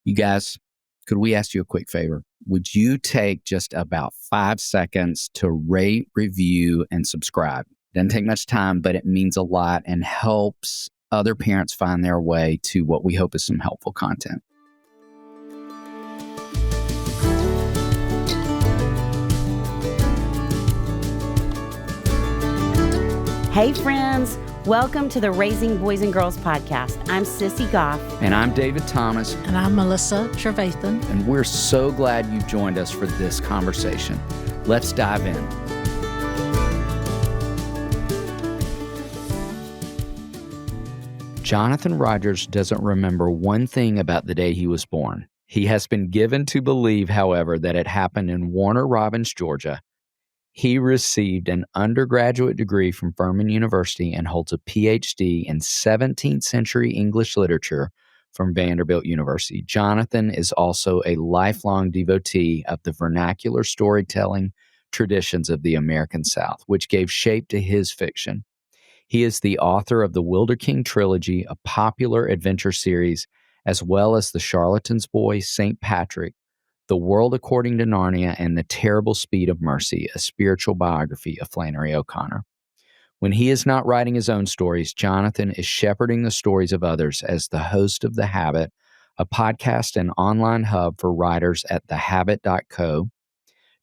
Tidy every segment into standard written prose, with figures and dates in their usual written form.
You guys, could we ask you a quick favor? Would you take just about 5 seconds to rate, review, and subscribe? Doesn't take much time, but it means a lot and helps other parents find their way to what we hope is some helpful content. Hey friends, welcome to the Raising Boys and Girls podcast. I'm Sissy Goff. And I'm David Thomas. And I'm Melissa Trevathan. And we're so glad you've joined us for this conversation. Let's dive in. Jonathan Rogers doesn't remember one thing about the day he was born. He has been given to believe, however, that it happened in Warner Robins, Georgia. He received an undergraduate degree from Furman University and holds a PhD in 17th century English literature from Vanderbilt University. Jonathan is also a lifelong devotee of the vernacular storytelling traditions of the American South, which gave shape to his fiction. He is the author of the Wilderking trilogy, a popular adventure series, as well as The Charlatan's Boy, St. Patrick, The World According to Narnia, and The Terrible Speed of Mercy, a spiritual biography of Flannery O'Connor. When he is not writing his own stories, Jonathan is shepherding the stories of others as the host of The Habit, a podcast and online hub for writers at thehabit.co.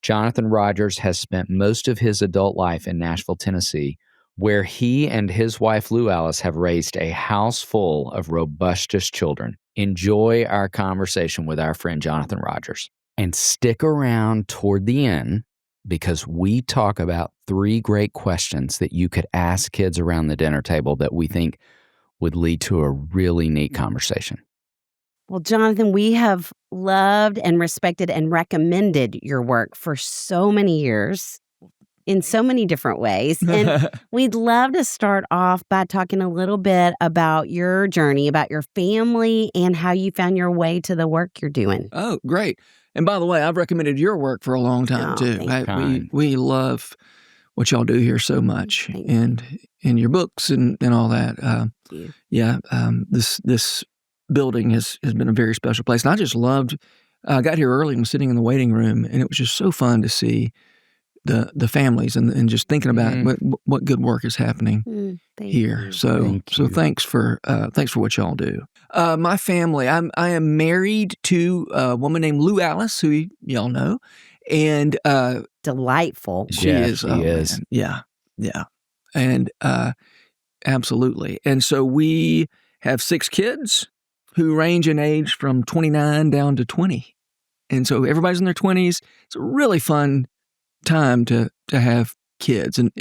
Jonathan Rogers has spent most of his adult life in Nashville, Tennessee, where he and his wife Lou Alice have raised a house full of robustious children. Enjoy our conversation with our friend Jonathan Rogers. And stick around toward the end because we talk about 3 great questions that you could ask kids around the dinner table that we think would lead to a really neat conversation. Well, Jonathan, we have loved and respected and recommended your work for so many years in so many different ways. And we'd love to start off by talking a little bit about your journey, about your family, and how you found your way to the work you're doing. Oh, great. And by the way, I've recommended your work for a long time, too. We love what y'all do here so much, and your books and all that. This building has been a very special place. And I just loved, I got here early and was sitting in the waiting room, and it was just so fun to see the families and just thinking about what good work is happening here. So thanks for what y'all do. My family, I am married to a woman named Lou Alice, who y'all know, and delightful. She is. Man. Yeah, and absolutely. And so we have 6 kids who range in age from 29 down to 20, and so everybody's in their 20s. It's a really fun time to have kids, and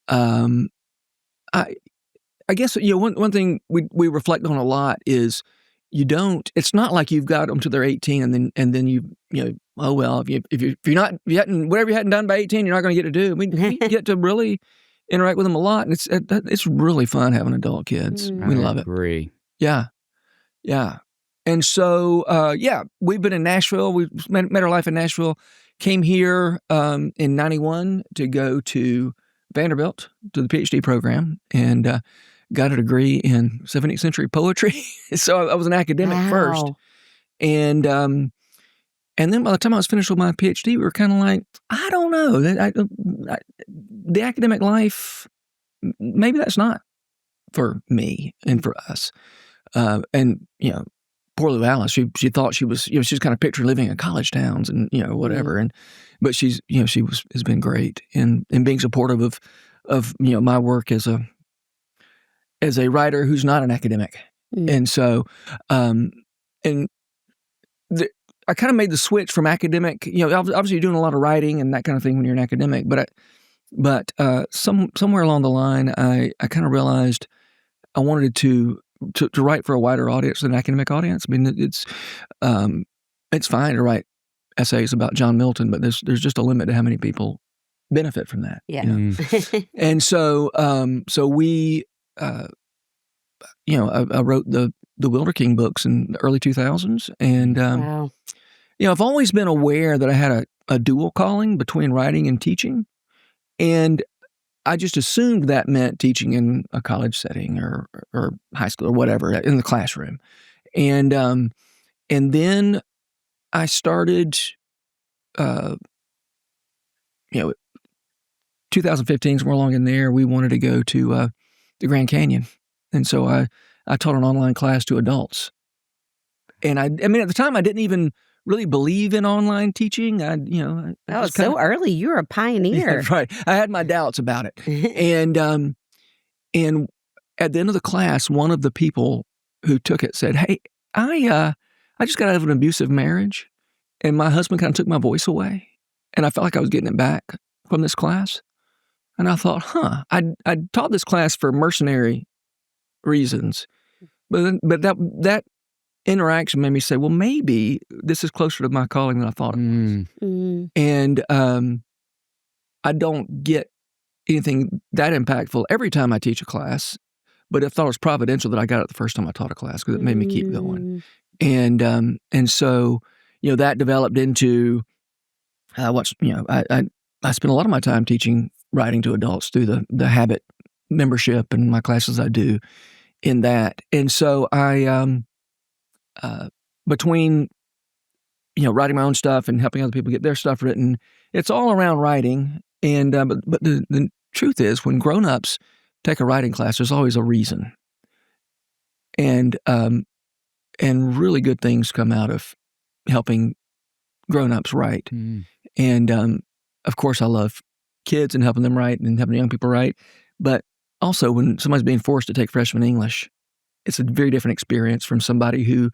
I guess one thing we reflect on a lot is it's not like you've got them till they're 18 and then you oh well, if you're not whatever you hadn't done by 18 you're not going to get to do. We get to really interact with them a lot, and it's really fun having adult kids. We love it. Agree. Yeah. And so we've been in Nashville. We've met our life in Nashville. Came here in 91 to go to Vanderbilt to the PhD program, and got a degree in 17th century poetry. So I was an academic first. And then by the time I was finished with my PhD, we were kind of like, I don't know. The academic life, maybe that's not for me and for us. And poor Lou Alice, she thought she was, she's kind of picturing living in college towns and, whatever. But she's, has been great in being supportive of my work as a writer who's not an academic. And so, I kind of made the switch from academic, obviously you're doing a lot of writing and that kind of thing when you're an academic, but somewhere along the line, I kind of realized I wanted to write for a wider audience than an academic audience. I mean, it's fine to write essays about John Milton, but there's just a limit to how many people benefit from that. Yeah. And so we, I wrote the Wilderking books in the early 2000s, and Wow. I've always been aware that I had a dual calling between writing and teaching, and I just assumed that meant teaching in a college setting or high school or whatever, in the classroom. And And then I started, 2015, somewhere along in there, we wanted to go to the Grand Canyon. And so I taught an online class to adults. And I mean, at the time, I didn't even really believe in online teaching. That was so early. You were a pioneer. Yeah, right. I had my doubts about it. And at the end of the class, one of the people who took it said, "Hey, I just got out of an abusive marriage, and my husband kind of took my voice away, and I felt like I was getting it back from this class." And I thought, I taught this class for mercenary reasons, but that interaction made me say, well, maybe this is closer to my calling than I thought it was. Mm. And I don't get anything that impactful every time I teach a class, but I thought it was providential that I got it the first time I taught a class because it made me keep going. And so, that developed into I spend a lot of my time teaching writing to adults through the Habit membership and my classes I do in that. And so I, between, writing my own stuff and helping other people get their stuff written, it's all around writing. And, but the truth is when grownups take a writing class, there's always a reason. And really good things come out of helping grownups write. And, of course, I love kids and helping them write and helping young people write. But also when somebody's being forced to take freshman English, it's a very different experience from somebody who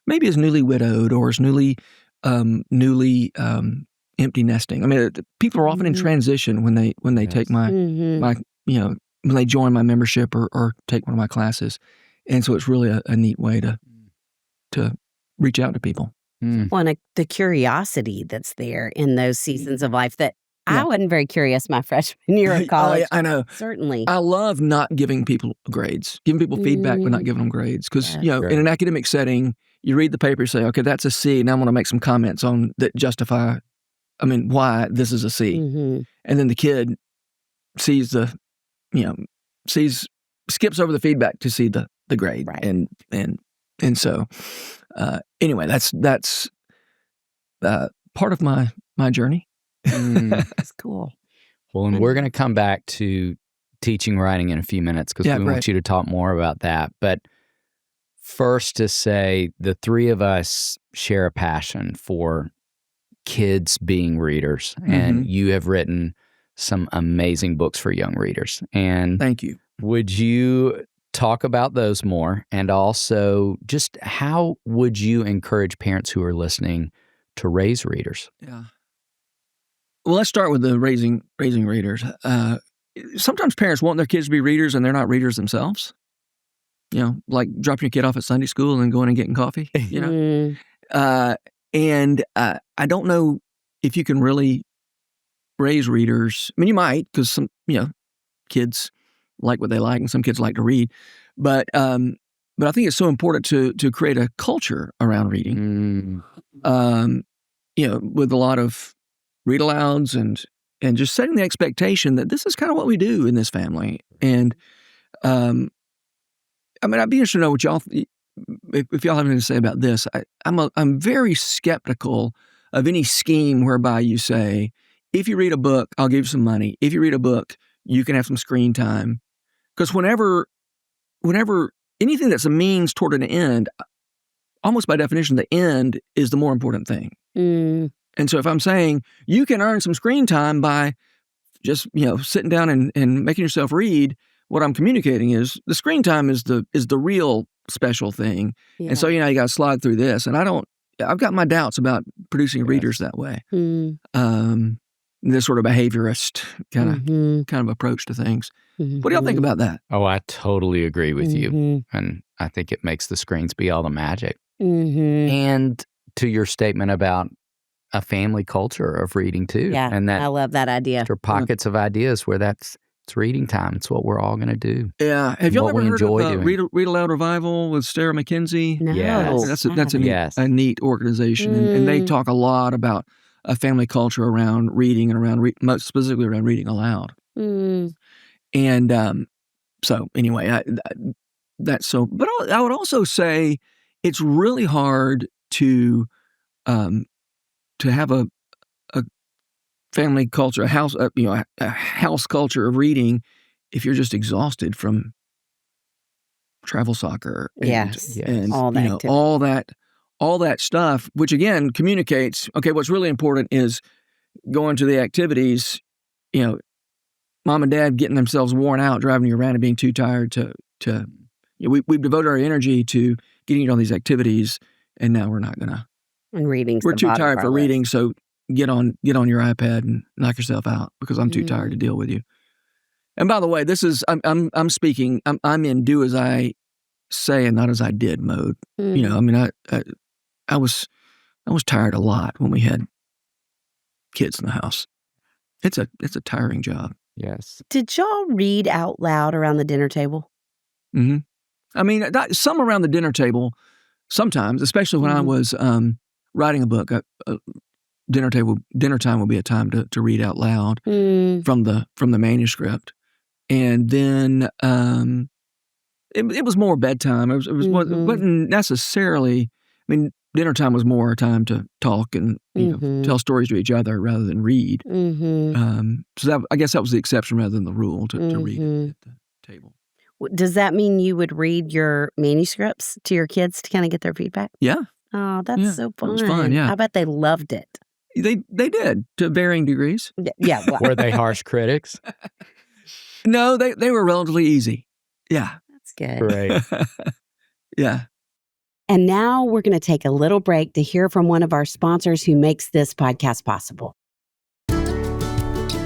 maybe is newly widowed or is newly empty nesting. I mean, people are often in transition when they take my when they join my membership or take one of my classes. And so it's really a neat way to reach out to people. Well, and the curiosity that's there in those seasons of life that I wasn't very curious my freshman year of college. I know. Certainly. I love not giving people grades, giving people feedback, but not giving them grades. Because, in an academic setting, you read the paper, you say, okay, that's a C. Now I'm going to make some comments on that justify, why this is a C. And then the kid sees skips over the feedback to see the grade. Right. And so, anyway, that's part of my journey. That's cool. Well, and we're going to come back to teaching writing in a few minutes because we want you to talk more about that. But first to say the three of us share a passion for kids being readers. And you have written some amazing books for young readers. And thank you. Would you talk about those more? And also just how would you encourage parents who are listening to raise readers? Yeah. Well, let's start with the raising readers. Sometimes parents want their kids to be readers and they're not readers themselves. Like dropping your kid off at Sunday school and then going and getting coffee, And I don't know if you can really raise readers. You might, because some, kids like what they like and some kids like to read. But I think it's so important to create a culture around reading. With a lot of read alouds and just setting the expectation that this is kind of what we do in this family. And I'd be interested to know what y'all, if y'all have anything to say about this. I'm very skeptical of any scheme whereby you say, if you read a book, I'll give you some money. If you read a book, you can have some screen time. Because whenever anything that's a means toward an end, almost by definition, the end is the more important thing. And so if I'm saying you can earn some screen time by just, sitting down and making yourself read, what I'm communicating is the screen time is the real special thing. Yeah. And so, you got to slide through this. And I've got my doubts about producing readers that way. This sort of behaviorist kind of approach to things. What do y'all think about that? Oh, I totally agree with you. And I think it makes the screens be all the magic. And to your statement about a family culture of reading too. Yeah, and that I love that idea. There are pockets of ideas where it's reading time. It's what we're all going to do. Yeah. Have y'all ever heard of Read Aloud Revival with Sarah McKenzie? No. Yes. That's a neat organization. And they talk a lot about a family culture around reading and around most specifically around reading aloud. And so anyway, that's so. But I would also say it's really hard to have a family culture, a house culture of reading if you're just exhausted from travel soccer and all that stuff, which again communicates, okay, what's really important is going to the activities, mom and dad getting themselves worn out, driving you around and being too tired we've devoted our energy to getting you on these activities, and now we're not gonna. And reading's we're the too bottom tired of for our reading, list. so get on your iPad and knock yourself out because I'm too tired to deal with you. And by the way, this is I'm speaking. I'm in do as I say and not as I did mode. I was tired a lot when we had kids in the house. It's a tiring job. Yes. Did y'all read out loud around the dinner table? Mm-hmm. I mean, some around the dinner table, sometimes, especially when I was writing a book. Dinner time would be a time to read out loud from the manuscript, and then it was more bedtime. It wasn't necessarily. I mean, dinner time was more a time to talk and tell stories to each other rather than read. So I guess that was the exception rather than the rule to read at the table. Does that mean you would read your manuscripts to your kids to kind of get their feedback? Yeah. Oh, that's so fun. It was fun, yeah. I bet they loved it. They did, to varying degrees. Yeah. Well, Were they harsh critics? No, they were relatively easy. Yeah. that's good. Great. Yeah. And now we're going to take a little break to hear from one of our sponsors who makes this podcast possible.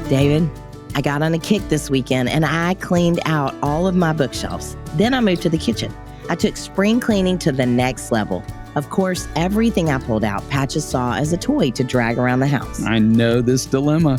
David, I got on a kick this weekend and I cleaned out all of my bookshelves. Then I moved to the kitchen. I took spring cleaning to the next level. Of course, everything I pulled out, Patches saw as a toy to drag around the house. I know this dilemma.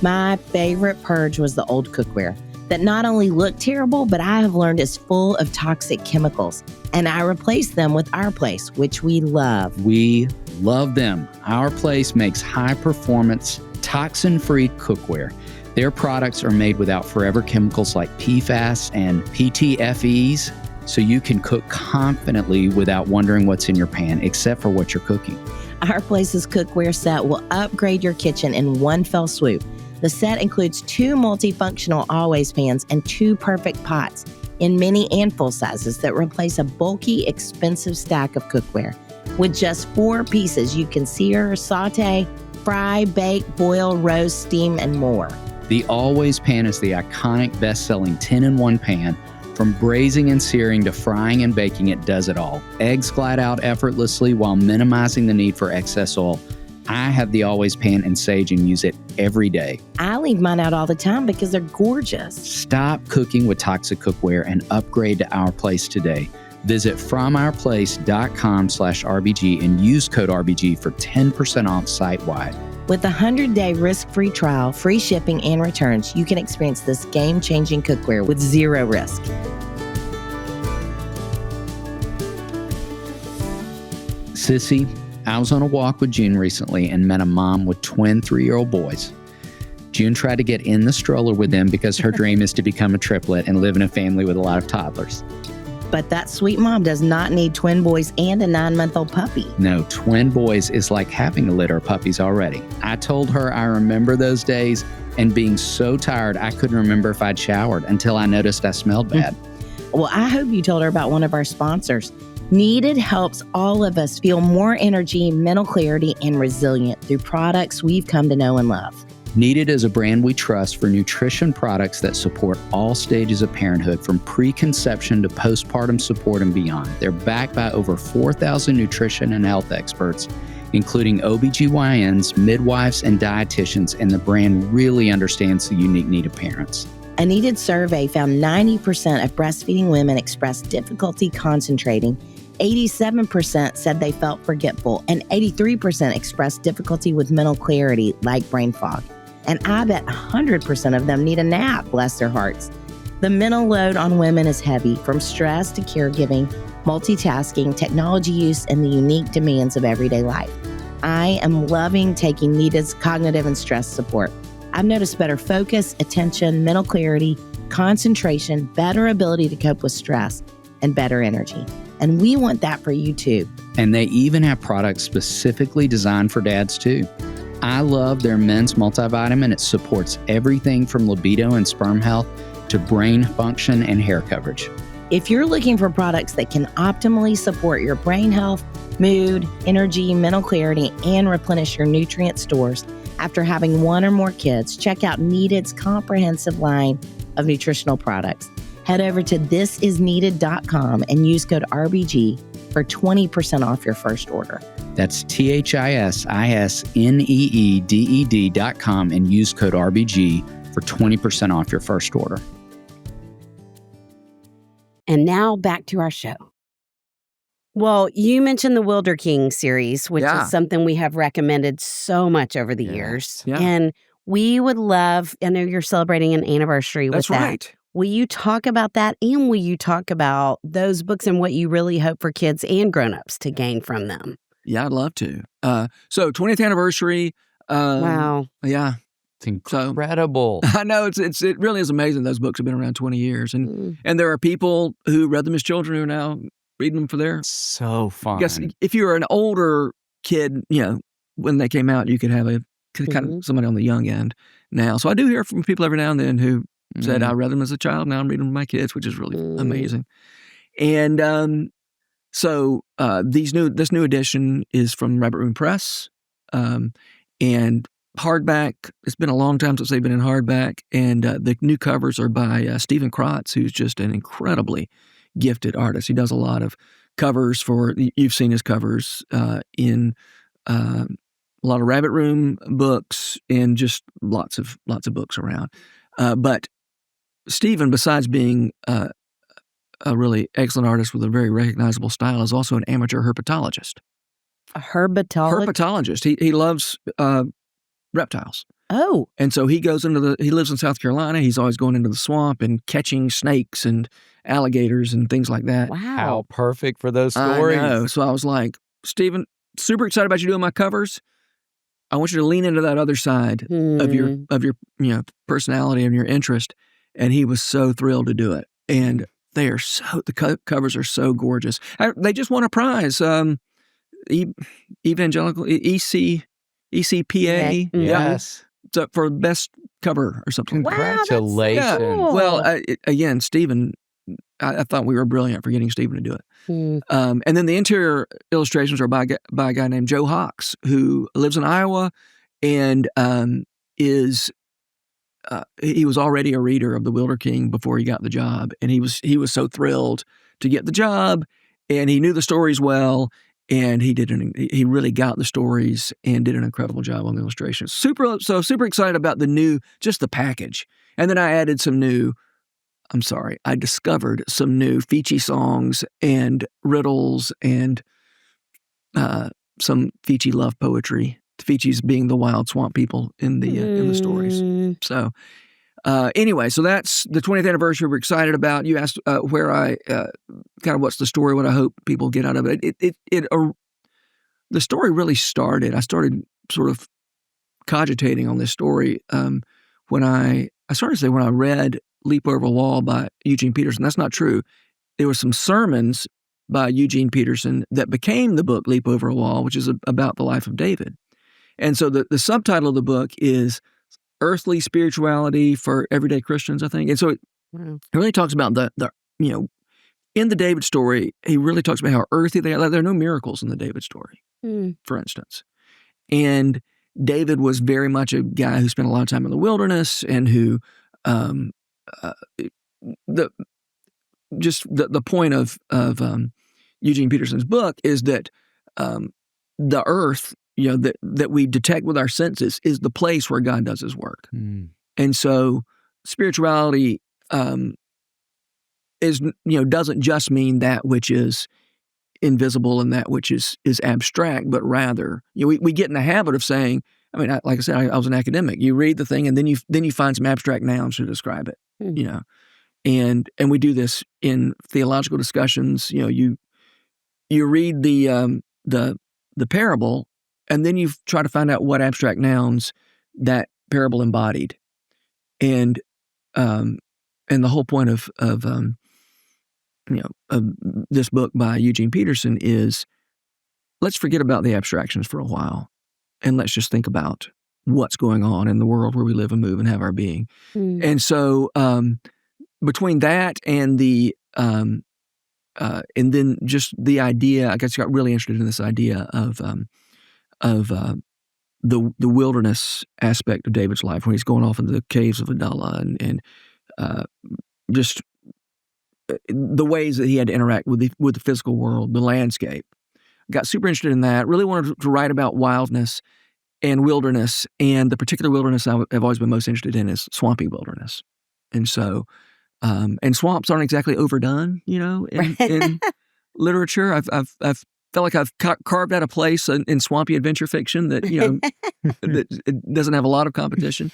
My favorite purge was the old cookware that not only looked terrible, but I have learned is full of toxic chemicals. And I replaced them with Our Place, which we love. We love them. Our Place makes high-performance, toxin-free cookware. Their products are made without forever chemicals like PFAS and PTFEs, so you can cook confidently without wondering what's in your pan, except for what you're cooking. Our Place's cookware set will upgrade your kitchen in one fell swoop. The set includes 2 multifunctional always pans and 2 perfect pots in mini and full sizes that replace a bulky, expensive stack of cookware. With just 4 pieces, you can sear, saute, fry, bake, boil, roast, steam, and more. The Always Pan is the iconic best-selling 10-in-1 pan. From braising and searing to frying and baking, it does it all. Eggs glide out effortlessly while minimizing the need for excess oil. I have the Always Pan and Sage and use it every day. I leave mine out all the time because they're gorgeous. Stop cooking with toxic cookware and upgrade to Our Place today. Visit FromOurPlace.com/RBG and use code RBG for 10% off site-wide. With a 100-day risk-free trial, free shipping, and returns, you can experience this game-changing cookware with 0 risk. Sissy, I was on a walk with June recently and met a mom with twin 3-year-old boys. June tried to get in the stroller with them because her dream is to become a triplet and live in a family with a lot of toddlers. But that sweet mom does not need twin boys and a 9-month-old puppy. No, twin boys is like having a litter of puppies already. I told her I remember those days and being so tired I couldn't remember if I'd showered until I noticed I smelled bad. Well, I hope you told her about one of our sponsors. Needed helps all of us feel more energy, mental clarity, and resilient through products we've come to know and love. Needed is a brand we trust for nutrition products that support all stages of parenthood, from preconception to postpartum support and beyond. They're backed by over 4,000 nutrition and health experts, including OBGYNs, midwives, and dietitians, and the brand really understands the unique need of parents. A Needed survey found 90% of breastfeeding women expressed difficulty concentrating, 87% said they felt forgetful, and 83% expressed difficulty with mental clarity like brain fog. And I bet 100% of them need a nap, bless their hearts. The mental load on women is heavy, from stress to caregiving, multitasking, technology use, and the unique demands of everyday life. I am loving taking Needed's cognitive and stress support. I've noticed better focus, attention, mental clarity, concentration, better ability to cope with stress, and better energy. And we want that for you too. And they even have products specifically designed for dads too. I love their men's multivitamin. It supports everything from libido and sperm health to brain function and hair coverage. If you're looking for products that can optimally support your brain health, mood, energy, mental clarity, and replenish your nutrient stores after having one or more kids, check out Needed's comprehensive line of nutritional products. Head over to thisisneeded.com and use code RBG for 20% off your first order. That's THISISNEEDED.com and use code RBG for 20% off your first order. And now back to our show. Well, you mentioned the Wilderking series, which Yeah. is something we have recommended so much over the years. Yeah. And we would love, I know you're celebrating an anniversary That's with that. right. Will you talk about that? And will you talk about those books and what you really hope for kids and grownups to gain from them? Yeah, I'd love to. So 20th anniversary. Wow. Yeah. It's incredible. I know it really is amazing. Those books have been around 20 years. And there are people who read them as children who are now reading them for their. So fun. I guess if you were an older kid, when they came out, you could have kind of somebody on the young end now. So I do hear from people every now and then who said, I read them as a child. Now I'm reading them with my kids, which is really amazing. And so this new edition is from Rabbit Room Press, and hardback. It's been a long time since they've been in hardback, and the new covers are by Stephen Krotz, who's just an incredibly gifted artist. He does a lot of covers for. You've seen his covers in a lot of Rabbit Room books and just lots of books around. But Stephen, besides being a really excellent artist with a very recognizable style, is also an amateur herpetologist. A herpetologist? He loves reptiles. Oh. And so he lives in South Carolina. He's always going into the swamp and catching snakes and alligators and things like that. Wow. How perfect for those stories. I know. So I was like, Stephen, super excited about you doing my covers. I want you to lean into that other side of your personality and your interest. And he was so thrilled to do it. And the covers are so gorgeous. They just won a prize. Evangelical ECPA. Yes. So for best cover or something. Congratulations. Wow, that's so cool. Well, again, Stephen, I thought we were brilliant for getting Stephen to do it. And then the interior illustrations are by a guy named Joe Hawks, who lives in Iowa and he was already a reader of the Wilderking before he got the job. And he was so thrilled to get the job, and he knew the stories well. And he really got the stories and did an incredible job on the illustrations. Super excited about just the package. And then I discovered some new Fiji songs and riddles and some Fiji love poetry. The Fijis being the wild swamp people in the stories. So anyway, so that's the 20th anniversary we're excited about. You asked where I kind of what's the story, what I hope people get out of it. The story really started. I started sort of cogitating on this story when I read Leap Over a Wall by Eugene Peterson. That's not true. There were some sermons by Eugene Peterson that became the book Leap Over a Wall, which is about the life of David. And so the subtitle of the book is Earthly Spirituality for Everyday Christians, I think. And so it really talks about the in the David story, he really talks about how earthy they are. There are no miracles in the David story, for instance. And David was very much a guy who spent a lot of time in the wilderness and who the point of Eugene Peterson's book is that the earth, that we detect with our senses, is the place where God does his work. And so spirituality doesn't just mean that which is invisible and that which is abstract, but rather, we get in the habit of saying, like I said, I was an academic. You read the thing and then you find some abstract nouns to describe it, and we do this in theological discussions. You read the parable, and then you try to find out what abstract nouns that parable embodied, and the whole point of this book by Eugene Peterson is let's forget about the abstractions for a while, and let's just think about what's going on in the world where we live and move and have our being. Mm. And so between that and and then just the idea, I guess I got really interested in this idea of the wilderness aspect of David's life when he's going off into the caves of Adullam and just the ways that he had to interact with the physical world, the landscape. Got super interested in that. Really wanted to write about wildness and wilderness, and the particular wilderness I've always been most interested in is swampy wilderness. And so, and swamps aren't exactly overdone, in literature. I've felt like I've carved out a place in swampy adventure fiction that that it doesn't have a lot of competition.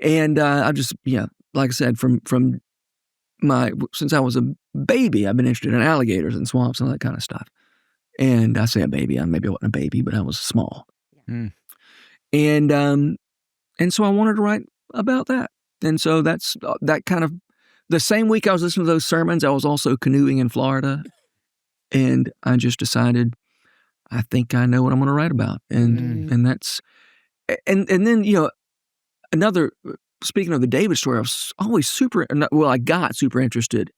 And I've just like I said, from since I was a baby, I've been interested in alligators and swamps and all that kind of stuff. And I say a baby, maybe I wasn't a baby, but I was small. Mm. And so I wanted to write about that. And so that's that kind of, the same week I was listening to those sermons, I was also canoeing in Florida. And I just decided, I think I know what I'm going to write about. And that's, and then, another, speaking of the David story, I was always I got super interested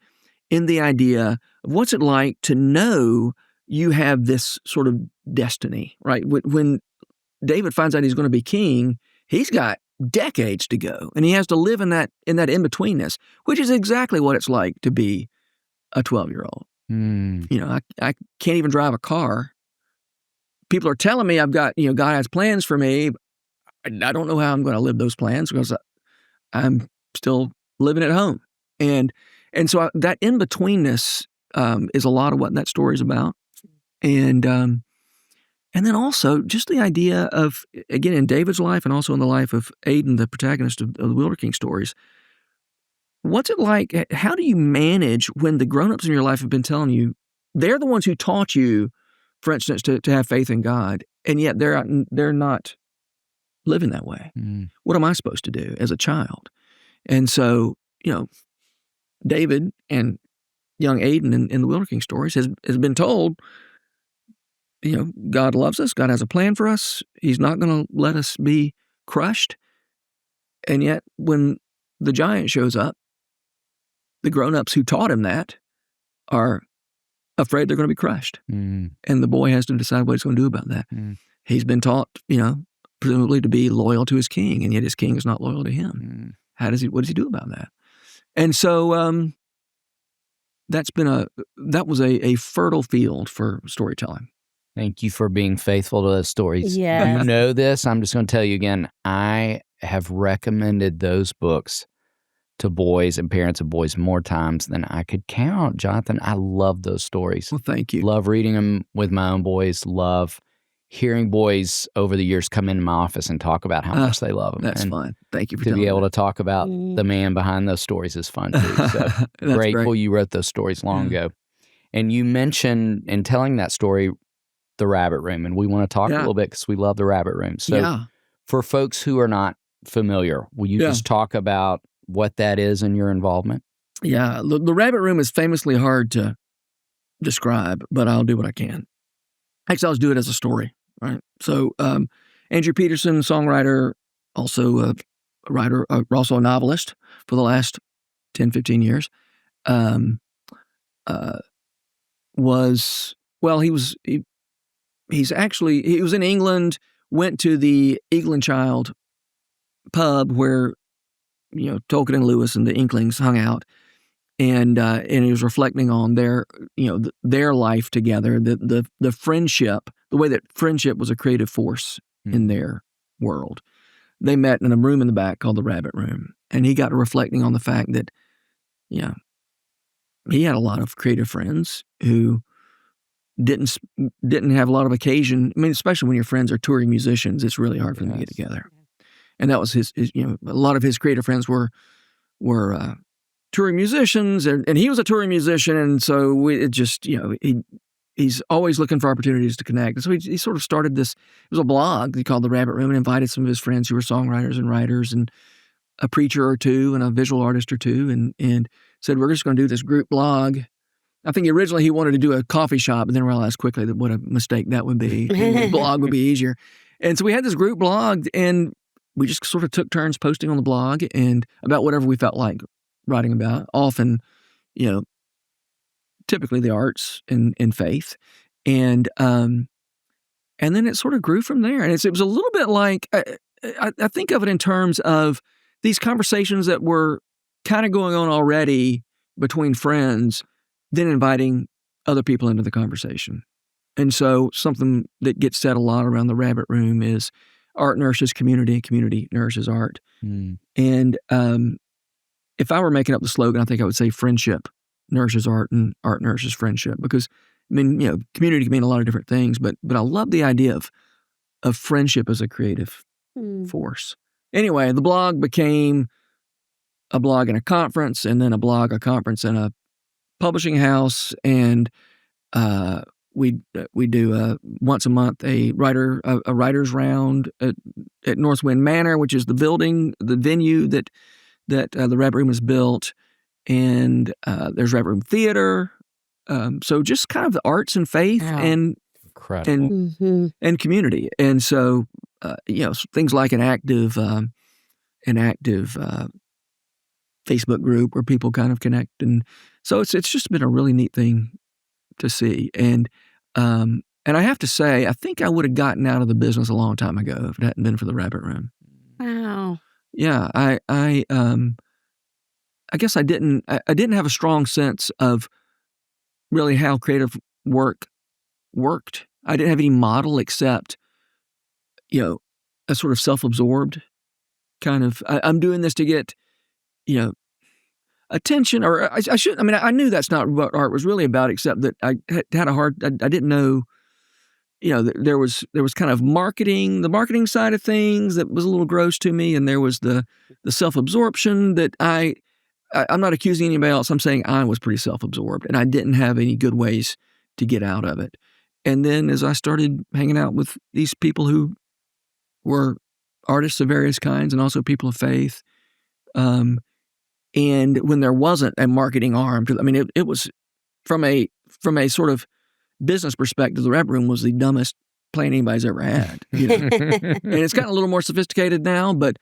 in the idea of what's it like to know you have this sort of destiny, right? When David finds out he's going to be king, he's got decades to go, and he has to live in that in-betweenness, which is exactly what it's like to be a 12-year-old. I can't even drive a car. People are telling me I've got, God has plans for me. I don't know how I'm going to live those plans because I'm still living at home. And so that in-betweenness is a lot of what that story is about. And then also just the idea of, again, in David's life and also in the life of Aiden, the protagonist of the Wilderking stories, what's it like? How do you manage when the grown-ups in your life have been telling you, they're the ones who taught you, for instance, to have faith in God, and yet they're not living that way? What am I supposed to do as a child? And so, David and young Aiden in the Wilderking stories has been told, God loves us. God has a plan for us. He's not going to let us be crushed. And yet, when the giant shows up, the grown-ups who taught him that are afraid they're going to be crushed. And the boy has to decide what he's going to do about that. He's been taught, presumably to be loyal to his king, and yet his king is not loyal to him. What does he do about that? And so that was a fertile field for storytelling. Thank you for being faithful to those stories. Yes. You know this. I'm just going to tell you again. I have recommended those books to boys and parents of boys more times than I could count. Jonathan, I love those stories. Well, thank you. Love reading them with my own boys. Love hearing boys over the years come into my office and talk about how much they love them. That's and fun. Thank you for to be able that. to talk about the man behind those stories is fun too. So grateful great. you wrote those stories long ago. And you mentioned in telling that story, the rabbit room, and we want to talk a little bit because we love the rabbit room. So for folks who are not familiar, will you just talk about what that is and your involvement? Yeah, the rabbit room is famously hard to describe, but I'll do what I can. Actually, I'll just do it as a story, right? So Andrew Peterson, songwriter, also a writer, also a novelist for the last 10, 15 years, he was in England, went to the Eagle and Child pub where, Tolkien and Lewis and the Inklings hung out. And he was reflecting on their life together, the friendship, the way that friendship was a creative force in their world. They met in a room in the back called the Rabbit Room, and he got to reflecting on the fact that, he had a lot of creative friends who didn't have a lot of occasion. I mean, especially when your friends are touring musicians, it's really hard for them to get together. And that was his a lot of his creative friends were touring musicians, and he was a touring musician, and so he's always looking for opportunities to connect. And so he sort of started this. It was a blog he called The Rabbit Room, and invited some of his friends who were songwriters and writers, and a preacher or two, and a visual artist or two, and said, we're just going to do this group blog I think originally he wanted to do a coffee shop, and then realized quickly that what a mistake that would be. The blog would be easier. And so we had this group blog, and we just sort of took turns posting on the blog and about whatever we felt like writing about. Often, typically the arts and faith. And then it sort of grew from there. And it was a little bit like, I think of it in terms of these conversations that were kind of going on already between friends, then inviting other people into the conversation. And so something that gets said a lot around the Rabbit Room is art nourishes community, community nourishes art. Mm. And if I were making up the slogan, I think I would say friendship nourishes art and art nourishes friendship. Because, community can mean a lot of different things, but I love the idea of friendship as a creative force. Anyway, the blog became a blog and a conference, and then a blog, a conference, and a publishing house. And we do once a month a writer's round at Northwind Manor, which is the building, the venue that the Rabbit Room was built. And there's Rabbit Room Theater. So just kind of the arts and faith and community. And so things like an active Facebook group where people kind of connect. And so it's just been a really neat thing to see. And I have to say, I think I would have gotten out of the business a long time ago if it hadn't been for the Rabbit Room. Wow. Yeah, I guess I didn't have a strong sense of really how creative work worked. I didn't have any model except, a sort of self-absorbed kind of, I'm doing this to get, attention, or I should, I knew that's not what art was really about, except that I had I didn't know, there was kind of the marketing side of things that was a little gross to me. And there was the self-absorption that I'm not accusing anybody else. I'm saying I was pretty self-absorbed and I didn't have any good ways to get out of it. And then as I started hanging out with these people who were artists of various kinds and also people of faith, and when there wasn't a marketing arm, it was from a sort of business perspective, the Rabbit Room was the dumbest plan anybody's ever had. And it's gotten a little more sophisticated now, but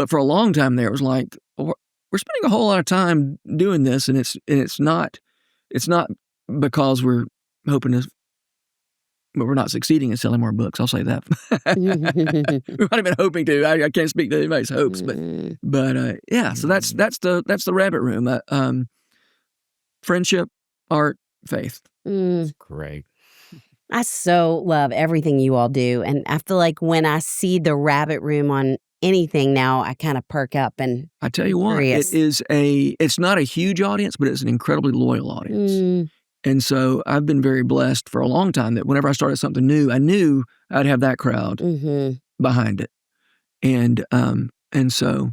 for a long time there, it was like, we're spending a whole lot of time doing this, and it's not because we're hoping to, but we're not succeeding in selling more books. I'll say that. We might have been hoping to. I can't speak to anybody's hopes, but yeah. So that's the Rabbit Room. Friendship, art, faith. Great. I so love everything you all do, and I feel like when I see the Rabbit Room on anything now, I kind of perk up and I tell you what, curious. It's not a huge audience, but it's an incredibly loyal audience. And so I've been very blessed for a long time that whenever I started something new, I knew I'd have that crowd behind it. And so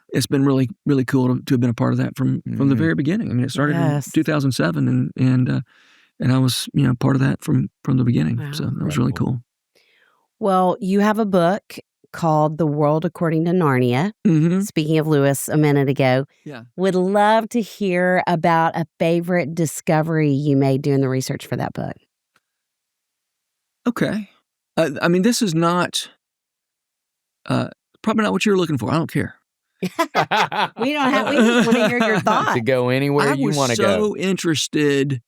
it's been really, really cool to have been a part of that from the very beginning. It started in 2007 and I was, part of that from the beginning. Wow. So that was really cool. Well, you have a book called The World According to Narnia. Speaking of Lewis a minute ago. Yeah. Would love to hear about a favorite discovery you made doing the research for that book. Okay. This is not, probably not what you're looking for. I don't care. We just want to hear your thoughts. To go anywhere you want to go. I was so interested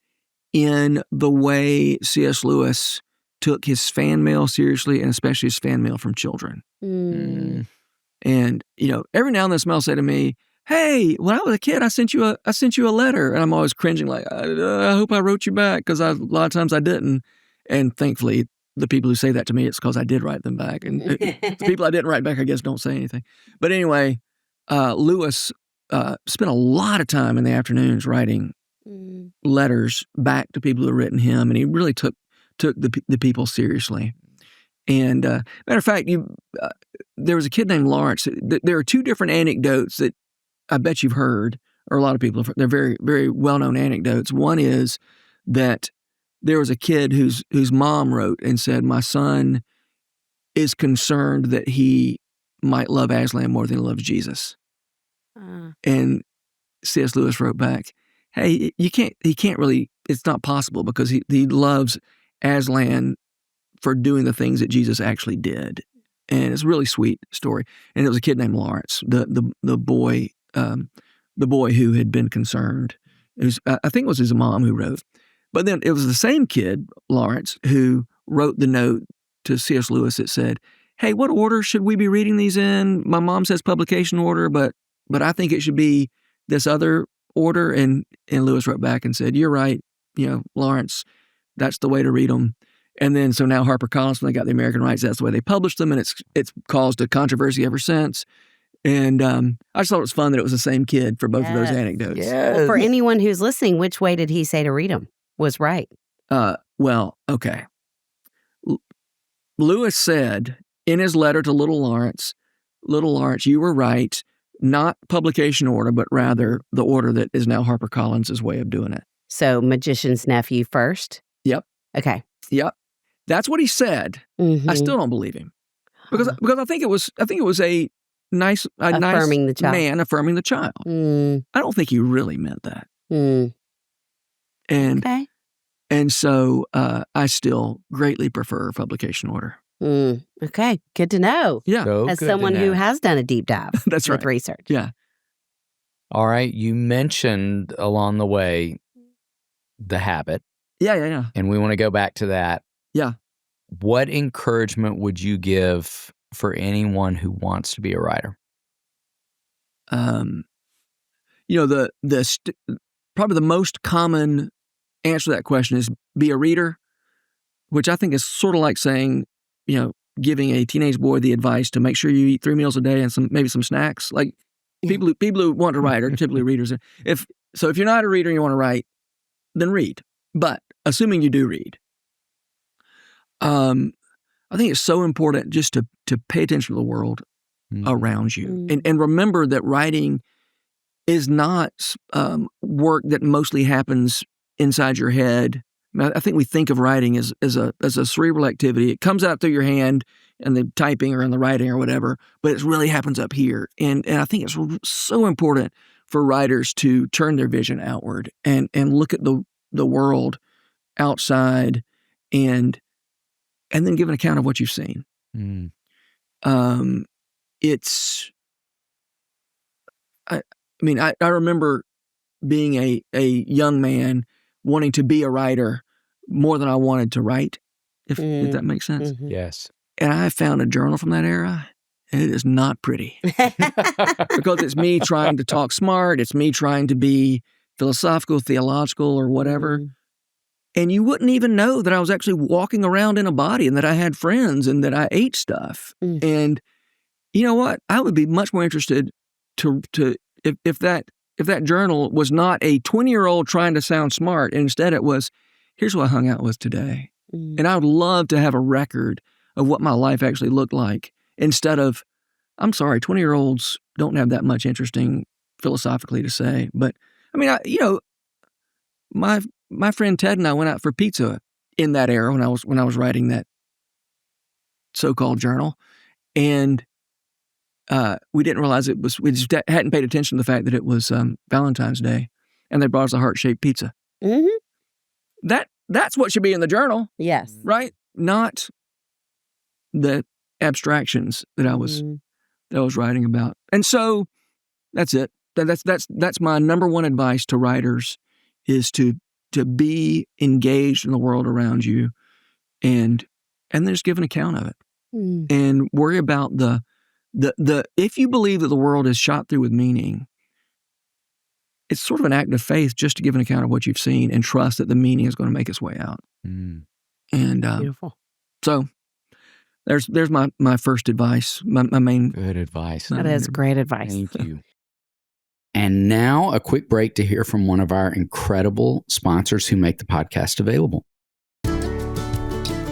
in the way C.S. Lewis took his fan mail seriously, and especially his fan mail from children. And every now and then somebody will say to me, "Hey, when I was a kid, I sent you a letter," and I'm always cringing, like, I hope I wrote you back, because a lot of times I didn't. And thankfully, the people who say that to me, it's because I did write them back, and the people I didn't write back, I guess, don't say anything. But anyway, Lewis spent a lot of time in the afternoons writing letters back to people who had written him, and he really took the people seriously. And matter of fact, there was a kid named Lawrence. There are two different anecdotes that I bet you've heard, or a lot of people have heard. They're very, very well-known anecdotes. One is that there was a kid whose mom wrote and said, "My son is concerned that he might love Aslan more than he loves Jesus." And C.S. Lewis wrote back, "Hey, he can't really it's not possible because he loves Aslan for doing the things that Jesus actually did. And it's a really sweet story. And it was a kid named Lawrence, the boy who had been concerned. I think it was his mom who wrote. But then it was the same kid, Lawrence, who wrote the note to C.S. Lewis that said, hey, what order should we be reading these in? My mom says publication order, but I think it should be this other order. And Lewis wrote back and said, you're right, Lawrence, that's the way to read them. And then so now HarperCollins, when they got the American rights, that's the way they published them, and it's caused a controversy ever since. And I just thought it was fun that it was the same kid for both of those anecdotes. Yes. Well, for anyone who's listening, which way did he say to read them? Was right. Well, okay. Lewis said in his letter to Little Lawrence, you were right, not publication order, but rather the order that is now HarperCollins' way of doing it. So Magician's Nephew first? Yep. Okay. Yep. That's what he said. Mm-hmm. I still don't believe him. Because I think it was a nice affirming the child. Man affirming the child. I don't think he really meant that. And okay. And so I still greatly prefer publication order. Okay, good to know. Yeah. So As good someone to who know. has done a deep dive That's with right. research. Yeah. All right. You mentioned along the way the habit, Yeah. and we want to go back to that. Yeah. What encouragement would you give for anyone who wants to be a writer? Probably the most common answer to that question is be a reader, which I think is sort of like saying, giving a teenage boy the advice to make sure you eat 3 meals a day and maybe some snacks. Like people who want to write are typically readers. If you're not a reader and you want to write, then read. But assuming you do read, I think it's so important just to pay attention to the world around you and remember that writing is not work that mostly happens inside your head. I think we think of writing as a cerebral activity. It comes out through your hand and the typing or in the writing or whatever, but it really happens up here. And I think it's so important for writers to turn their vision outward and look at the world outside and then give an account of what you've seen. I remember being a young man wanting to be a writer more than I wanted to write, if that makes sense. Mm-hmm. Yes. And I found a journal from that era, and it is not pretty. Because it's me trying to talk smart, it's me trying to be philosophical, theological, or whatever. And you wouldn't even know that I was actually walking around in a body and that I had friends and that I ate stuff. And you know what? I would be much more interested if that journal was not a 20-year-old trying to sound smart, and instead it was, here's who I hung out with today. And I would love to have a record of what my life actually looked like instead of, I'm sorry, 20-year-olds don't have that much interesting philosophically to say. But I mean, my friend Ted and I went out for pizza in that era when I was writing that so-called journal, and we didn't realize we just hadn't paid attention to the fact that it was Valentine's Day, and they brought us a heart-shaped pizza. That's what should be in the journal. Yes. Right? Not the abstractions that I was writing about. And so that's it. That's my number one advice to writers is to be engaged in the world around you and then just give an account of it. And worry about the if you believe that the world is shot through with meaning, it's sort of an act of faith just to give an account of what you've seen and trust that the meaning is going to make its way out. And Beautiful. So there's my first advice, my main. Good advice. That is great advice. Thank you. And now a quick break to hear from one of our incredible sponsors who make the podcast available.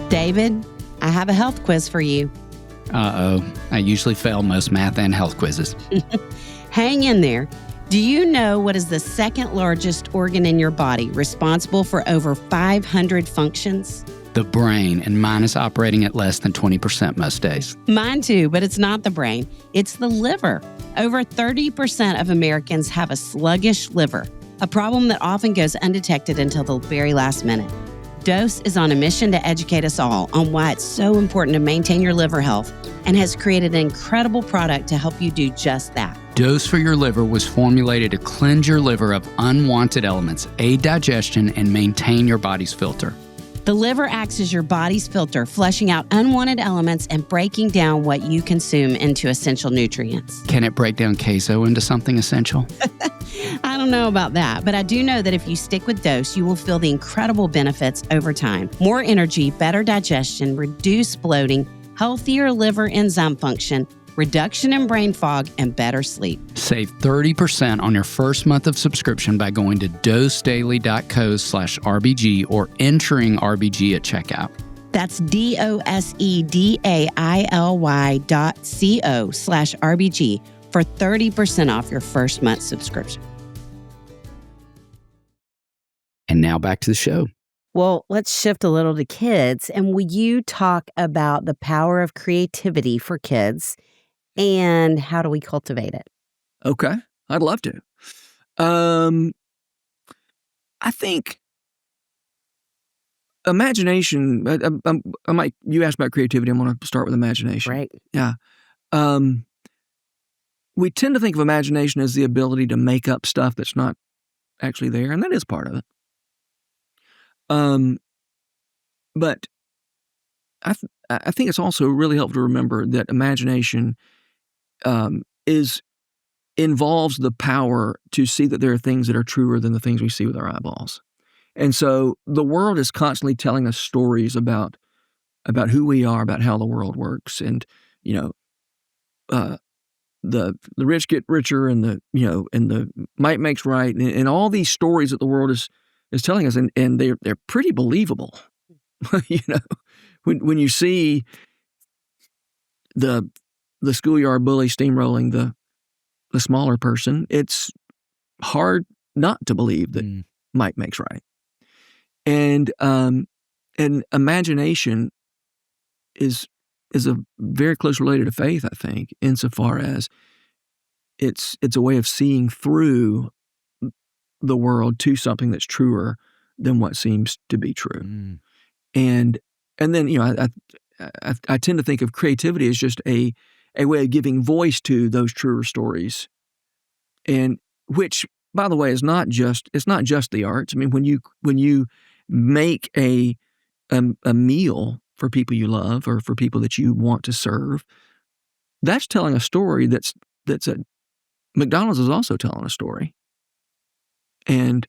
David, I have a health quiz for you. Uh-oh. I usually fail most math and health quizzes. Hang in there. Do you know what is the second largest organ in your body, responsible for over 500 functions? The brain, and mine is operating at less than 20% most days. Mine too, but it's not the brain. It's the liver. Over 30% of Americans have a sluggish liver. a problem that often goes undetected until the very last minute. Dose is on a mission to educate us all on why it's so important to maintain your liver health and has created an incredible product to help you do just that. Dose for Your Liver was formulated to cleanse your liver of unwanted elements, aid digestion, and maintain your body's filter. The liver acts as your body's filter, flushing out unwanted elements and breaking down what you consume into essential nutrients. Can it break down queso into something essential? I don't know about that, but I do know that if you stick with Dose, you will feel the incredible benefits over time. More energy, better digestion, reduced bloating, healthier liver enzyme function, reduction in brain fog, and better sleep. Save 30% on your first month of subscription by going to dosedaily.co/RBG or entering RBG at checkout. That's dosedaily.co/RBG for 30% off your first month subscription. And now back to the show. Well, let's shift a little to kids. And will you talk about the power of creativity for kids and how do we cultivate it? Okay, I'd love to. I think imagination. You asked about creativity. I'm going to start with imagination. Right. Yeah. We tend to think of imagination as the ability to make up stuff that's not actually there, and that is part of it. But I think it's also really helpful to remember that imagination involves the power to see that there are things that are truer than the things we see with our eyeballs. And so the world is constantly telling us stories about who we are, about how the world works, and the rich get richer, and the might makes right, and all these stories that the world is telling us, and they're pretty believable. When you see the schoolyard bully steamrolling the smaller person, it's hard not to believe that might makes right. And imagination is a very close related to faith, I think, insofar as it's a way of seeing through the world to something that's truer than what seems to be true. And then I tend to think of creativity as just a way of giving voice to those truer stories, and which, by the way, it's not just the arts. I mean, when you make a meal for people you love or for people that you want to serve, that's telling a story that's McDonald's is also telling a story. And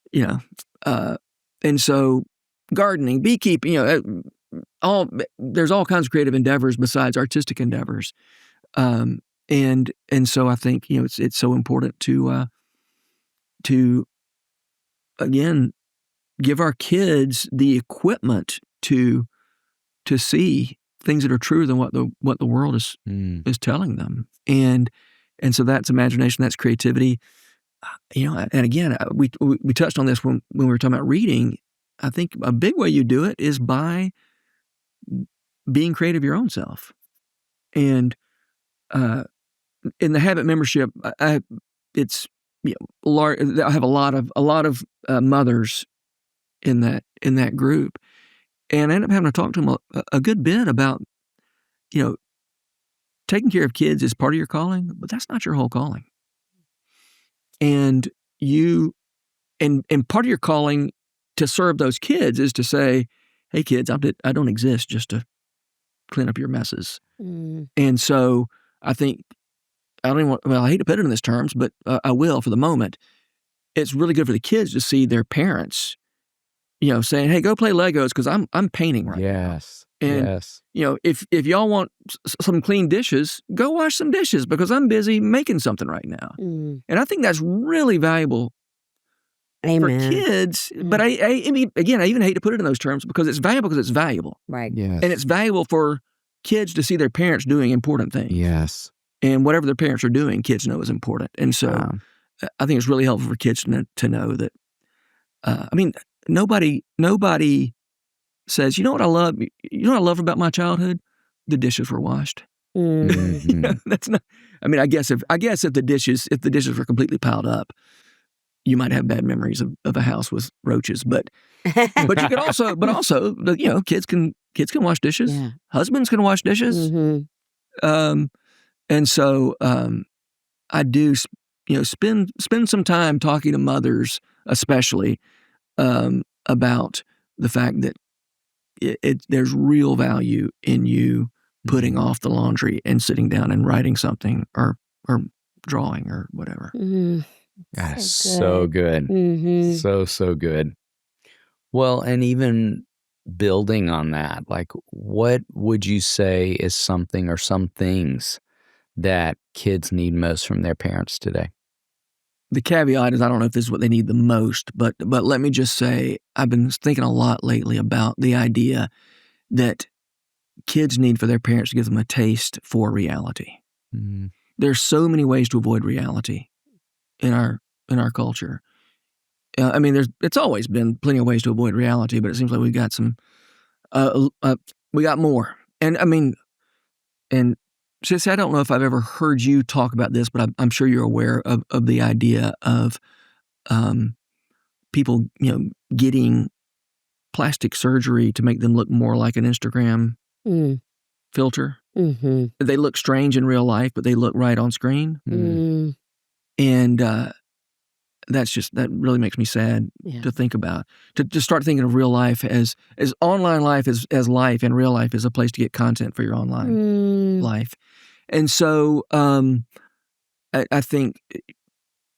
and so gardening, beekeeping, there's all kinds of creative endeavors besides artistic endeavors. And so I think it's so important to again give our kids the equipment to see things that are truer than what the world is telling them. And so that's imagination, that's creativity. And again, we touched on this when we were talking about reading. I think a big way you do it is by being creative your own self. And in the Habit membership, I have a lot of mothers in that group, and I end up having to talk to them a good bit about taking care of kids is part of your calling, but that's not your whole calling. And part of your calling to serve those kids is to say, hey kids, I don't exist just to clean up your messes. And so I think, I hate to put it in these terms, but I will for the moment. It's really good for the kids to see their parents, saying, hey, go play Legos because I'm painting right now. And, if y'all want some clean dishes, go wash some dishes because I'm busy making something right now. And I think that's really valuable for kids. But I even hate to put it in those terms because it's valuable. Right. Yes. And it's valuable for kids to see their parents doing important things. Yes. And whatever their parents are doing, kids know is important. And so I think it's really helpful for kids to know that, nobody says, you know what I love? You know what I love about my childhood? The dishes were washed. That's not. I guess if the dishes were completely piled up, you might have bad memories of a house with roaches, but you can also, kids can wash dishes. Yeah. Husbands can wash dishes. Mm-hmm. And so I do, spend some time talking to mothers, especially about the fact that there's real value in you putting off the laundry and sitting down and writing something or drawing or whatever. Mm-hmm. That's so good. Mm-hmm. So good. Well, and even building on that, like, what would you say is something or some things that kids need most from their parents today? The caveat is I don't know if this is what they need the most, but let me just say I've been thinking a lot lately about the idea that kids need for their parents to give them a taste for reality. Mm. There's so many ways to avoid reality in our culture. I mean, it's always been plenty of ways to avoid reality, but it seems like we got we got more. And I mean, and Sissy, I don't know if I've ever heard you talk about this, but I'm sure you're aware of the idea of people, getting plastic surgery to make them look more like an Instagram filter. Mm-hmm. They look strange in real life, but they look right on screen. Mm. And that really makes me sad to think about. To start thinking of real life as online life as life, and real life as a place to get content for your online life. And so I think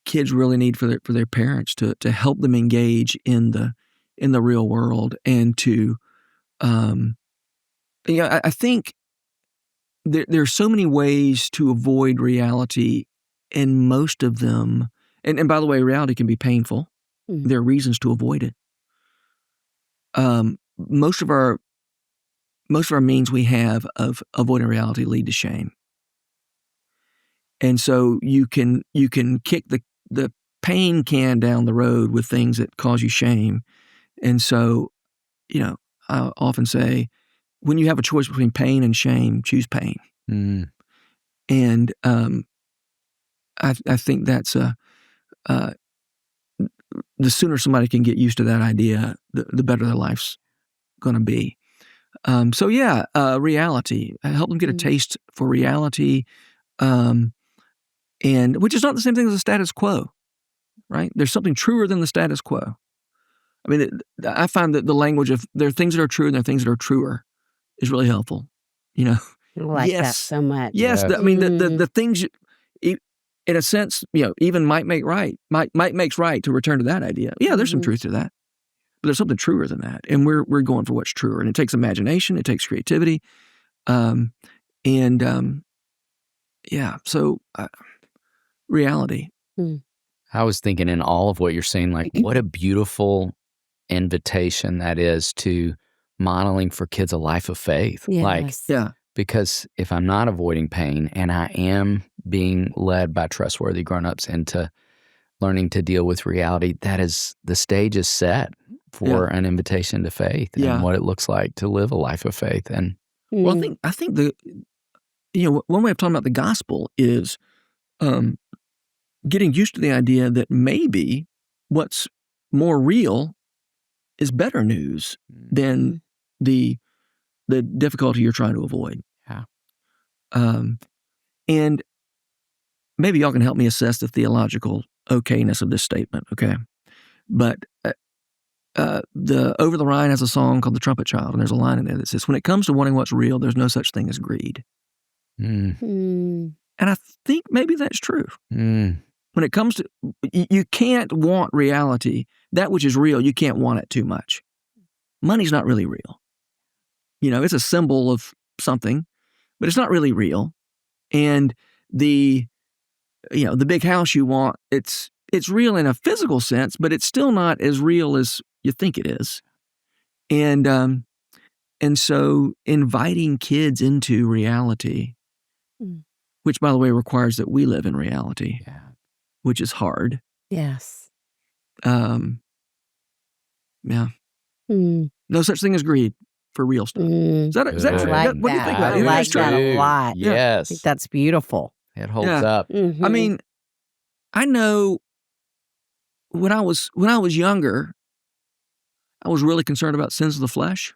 kids really need for their parents to help them engage in the real world, and to I think there are so many ways to avoid reality, and most of them, and by the way, reality can be painful. There are reasons to avoid it. Most of our means we have of avoiding reality lead to shame. And so you can kick the pain can down the road with things that cause you shame. And so, I often say, when you have a choice between pain and shame, choose pain. Mm. And I think that's the sooner somebody can get used to that idea, the better their life's going to be. Reality. Help them get a taste for reality, and which is not the same thing as the status quo, right? There's something truer than the status quo. I mean, I find that the language of there are things that are true and there are things that are truer is really helpful. I like that so much. Yes, I mean the things, in a sense, even might makes right to return to that idea. Yeah, there's some truth to that, but there's something truer than that, and we're going for what's truer, and it takes imagination, it takes creativity, So reality. I was thinking in all of what you're saying, like, what a beautiful invitation that is to modeling for kids a life of faith. Yes. Because if I'm not avoiding pain and I am being led by trustworthy grownups into learning to deal with reality, the stage is set for an invitation to faith and what it looks like to live a life of faith. And well, I think one way of talking about the gospel is getting used to the idea that maybe what's more real is better news than the difficulty you're trying to avoid. Yeah. And maybe y'all can help me assess the theological okayness of this statement, okay? But the Over the Rhine has a song called The Trumpet Child, and there's a line in there that says, when it comes to wanting what's real, there's no such thing as greed. And I think maybe that's true. When it comes to, you can't want reality, that which is real, you can't want it too much. Money's not really real. It's a symbol of something, but it's not really real. And the big house you want, it's real in a physical sense, but it's still not as real as you think it is. And so inviting kids into reality, which, by the way, requires that we live in reality, which is hard. Yes. No such thing as greed for real stuff. Is that true? I like What do you think about it? I like that a lot. Yes. I think that's beautiful. It holds up. I mean, I know when I was younger, I was really concerned about sins of the flesh.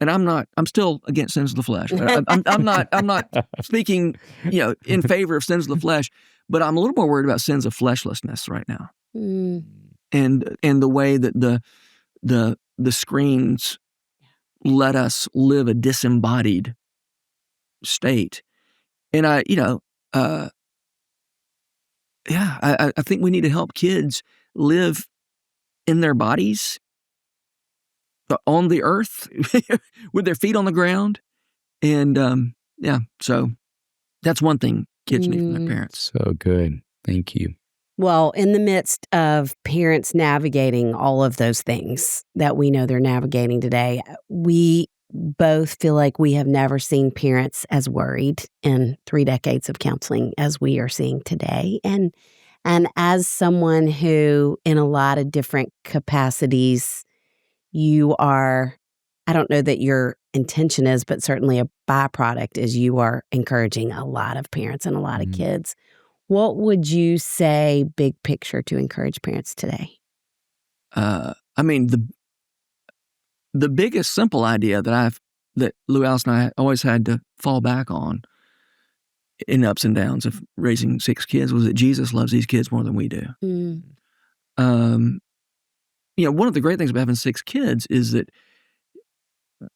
And I'm still against sins of the flesh. I'm not speaking, in favor of sins of the flesh, but I'm a little more worried about sins of fleshlessness right now. Mm. And the way that the screens let us live a disembodied state. And I think we need to help kids live in their bodies on the earth with their feet on the ground. And so that's one thing kids need from their parents. So good. Thank you. Well, in the midst of parents navigating all of those things that we know they're navigating today, we both feel like we have never seen parents as worried in 3 decades of counseling as we are seeing today. And as someone who, in a lot of different capacities, you are, I don't know that your intention is, but certainly a byproduct is you are encouraging a lot of parents and a lot of kids. What would you say, big picture, to encourage parents today? The biggest simple idea that Lou Alice and I always had to fall back on in ups and downs of raising 6 kids was that Jesus loves these kids more than we do. One of the great things about having 6 kids is that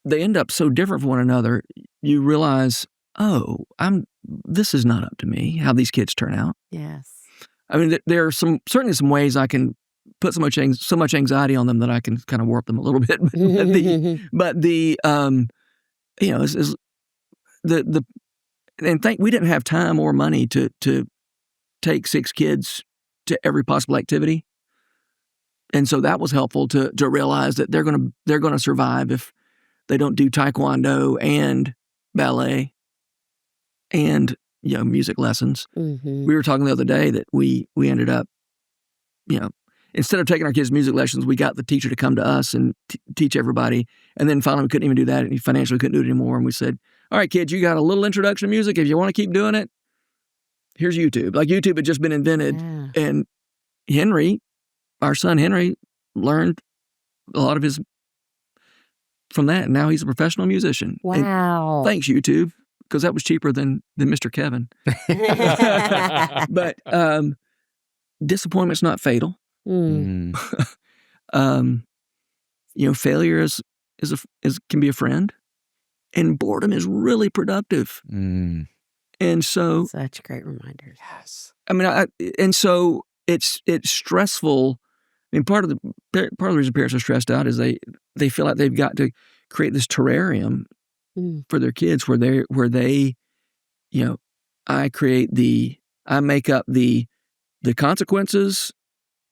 they end up so different from one another. You realize, this is not up to me, how these kids turn out. Yes. I mean, there are certainly some ways I can put so much anxiety on them that I can kind of warp them a little bit. We didn't have time or money to take 6 kids to every possible activity. And so that was helpful to realize that they're gonna survive if they don't do taekwondo and ballet and music lessons. Mm-hmm. We were talking the other day that we ended up, instead of taking our kids music lessons, we got the teacher to come to us and teach everybody. And then finally we couldn't even do that, and he financially couldn't do it anymore. And we said, all right, kids, you got a little introduction to music. If you want to keep doing it, here's YouTube. Like, YouTube had just been invented. Yeah. And Henry, our son Henry, learned a lot of his from that. And now he's a professional musician. Wow. And thanks, YouTube, because that was cheaper than Mr. Kevin. But disappointment's not fatal. Failure can be a friend, and boredom is really productive. And so, such great reminders. Yes. I mean, and so it's stressful. I mean, part of the reason parents are stressed out is they feel like they've got to create this terrarium for their kids where they I make up the consequences,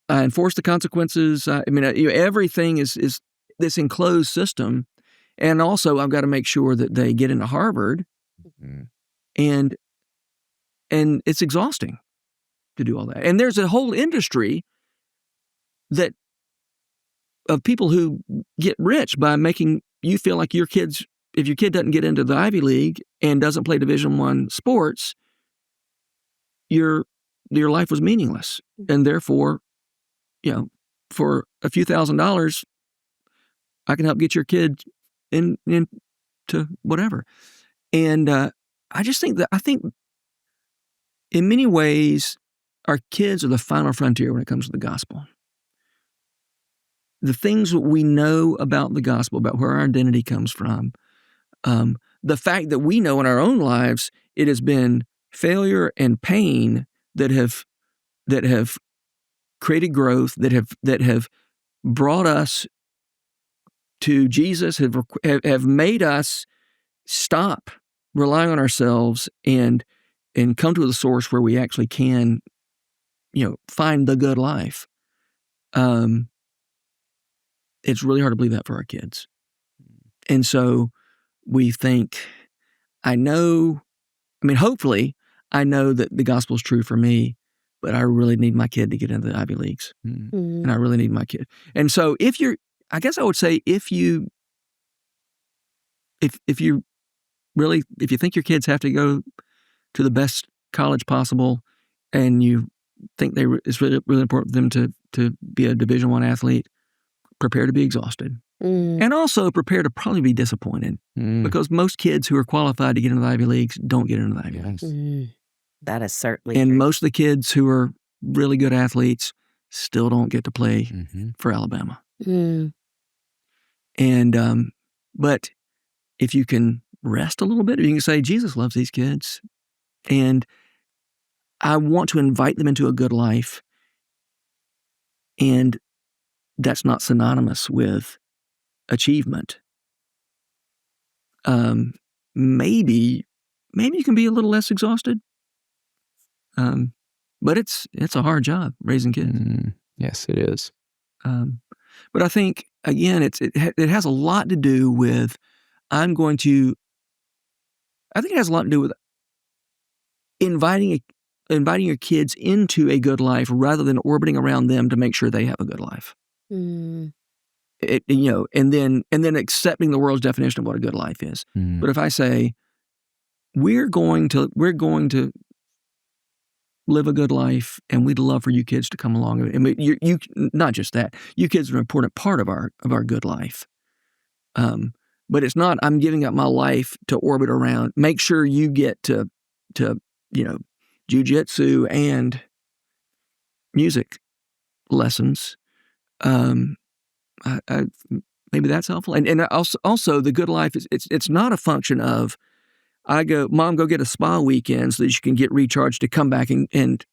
I enforce the consequences. Everything is this enclosed system, and also I've got to make sure that they get into Harvard, and it's exhausting to do all that. And there's a whole industry of people who get rich by making you feel like if your kid doesn't get into the Ivy League and doesn't play Division I sports, your life was meaningless. And therefore, for a few $1,000s, I can help get your kid into whatever. And I think in many ways, our kids are the final frontier when it comes to the gospel. The things that we know about the gospel, about where our identity comes from, the fact that we know in our own lives it has been failure and pain that have created growth, that have brought us to Jesus, have made us stop relying on ourselves and come to the source where we actually can, find the good life. It's really hard to believe that for our kids. And so we think, hopefully I know that the gospel is true for me, but I really need my kid to get into the Ivy Leagues. And I really need my kid. And so if you think your kids have to go to the best college possible, and you think it's really, really important for them to be a Division I athlete, prepare to be exhausted. And also prepare to probably be disappointed because most kids who are qualified to get into the Ivy Leagues don't get into the Ivy Leagues. That is certainly And true. most of the kids who are really good athletes still don't get to play for Alabama. And but if you can rest a little bit, you can say, Jesus loves these kids, and I want to invite them into a good life. And that's not synonymous with achievement. Maybe you can be a little less exhausted. But it's a hard job raising kids. Yes, it is. But I think again, it has a lot to do with I think it has a lot to do with inviting your kids into a good life rather than orbiting around them to make sure they have a good life. And then accepting the world's definition of what a good life is. But if I say we're going to live a good life, and we'd love for you kids to come along. And you not just that, you kids are an important part of our good life. But it's not I'm giving up my life to orbit around. Make sure you get to jujitsu and music lessons. Maybe that's helpful. And also the good life is it's not a function of Mom, go get a spa weekend so that you can get recharged to come back and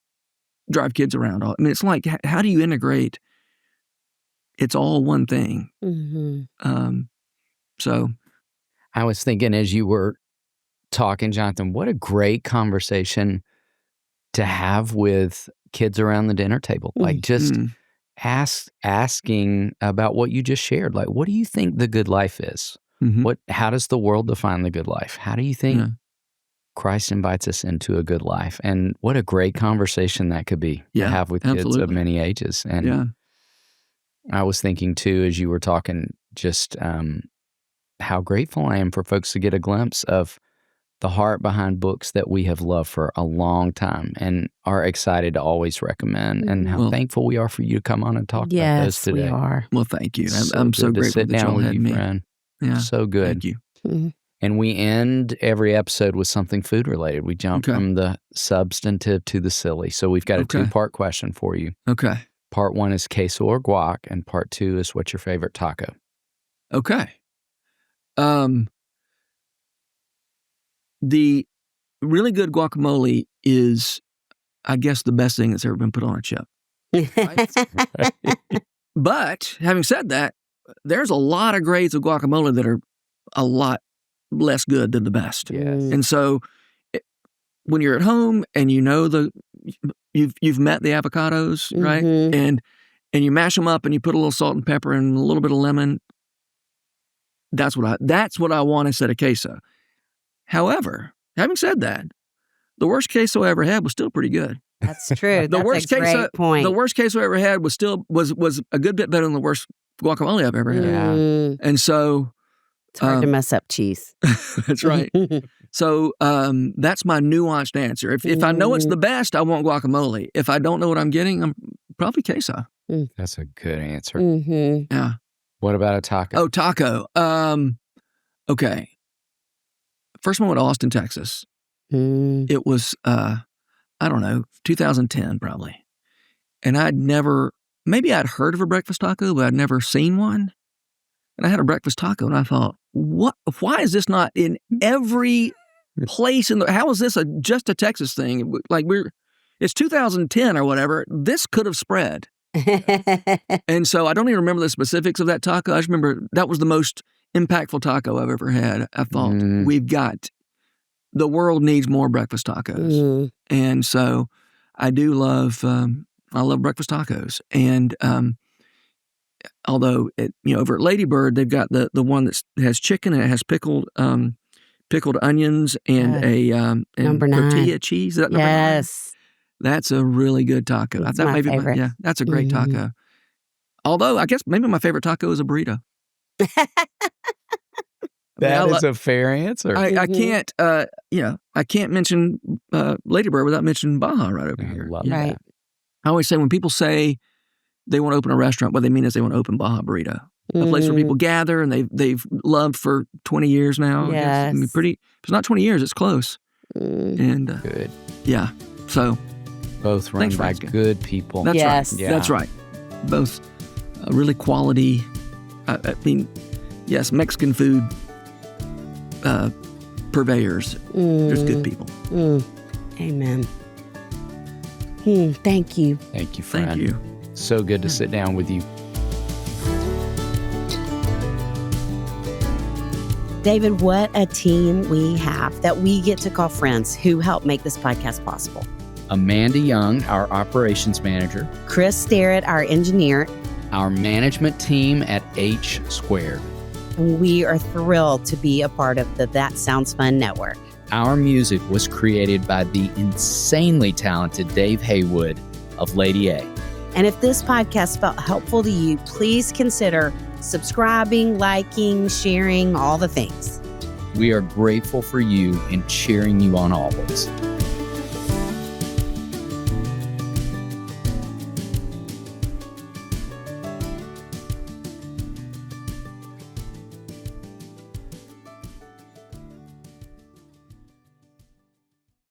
drive kids around. I mean, it's like, how do you integrate? It's all one thing. So I was thinking as you were talking, Jonathan, what a great conversation to have with kids around the dinner table. Like just asking about what you just shared. Like, what do you think the good life is? How does the world define the good life? How do you think Christ invites us into a good life? And what a great conversation that could be to have with kids of many ages. And I was thinking too, as you were talking, just how grateful I am for folks to get a glimpse of the heart behind books that we have loved for a long time and are excited to always recommend, and how thankful we are for you to come on and talk about those today. Yes, we are. Well, thank you. I'm so grateful that y'all had me. Friend. Yeah, so good. Thank you. And we end every episode with something food related. We jump from the substantive to the silly. So we've got a 2-part question for you. Okay. Part 1 is queso or guac, and part 2 is what's your favorite taco? Okay. The really good guacamole is, I guess, the best thing that's ever been put on a chip. Right? But having said that, there's a lot of grades of guacamole that are a lot less good than the best. Yes. And so when you're at home and you know you've met the avocados, right? And you mash them up and you put a little salt and pepper and a little bit of lemon. That's what I want instead of queso. However, having said that, the worst queso I ever had was still pretty good. That's true. The worst great point. The worst queso I ever had was a good bit better than the worst guacamole I've ever had. And so it's hard to mess up cheese. That's right. So that's my nuanced answer. If I know it's the best, I want guacamole. If I don't know what I'm getting, I'm probably queso. That's a good answer. Yeah. What about a taco? Oh, taco. Okay. First one went to Austin, Texas. It was, I don't know, 2010 probably. And maybe I'd heard of a breakfast taco, but I'd never seen one. And I had a breakfast taco and I thought, why is this not in every place how is this just a Texas thing? Like it's 2010 or whatever. This could have spread. And so I don't even remember the specifics of that taco. I just remember that was the most impactful taco I've ever had. I thought the world needs more breakfast tacos. And so I do love, I love breakfast tacos. And although over at Lady Bird, they've got the one that has chicken and it has pickled onions and and number 9 tortilla cheese. Is that number 9? Yes. That's a really good taco. It's my favorite. That's a great taco. Although I guess maybe my favorite taco is a burrito. That is a fair answer. I can't, I can't mention Lady Bird without mentioning Baja right over here. Love that. I always say when people say they want to open a restaurant, what they mean is they want to open Baja Burrito, a place where people gather and they've loved for 20 years now. Yes. I mean, it's not 20 years, it's close. And Good. yeah, so Both run Thanks for by asking. good people. that's Yes. right. Yeah. That's right. Both really quality, I mean, yes, Mexican food purveyors. There's good people. Amen. Thank you. Thank you, friend. Thank you. So good to sit down with you. David, what a team we have that we get to call friends who help make this podcast possible. Amanda Young, our operations manager, Chris Starrett, our engineer, our management team at H Squared. and we are thrilled to be a part of the That Sounds Fun network. Our music was created by the insanely talented Dave Haywood of Lady A. And if this podcast felt helpful to you, please consider subscribing, liking, sharing, all the things. We are grateful for you and cheering you on always.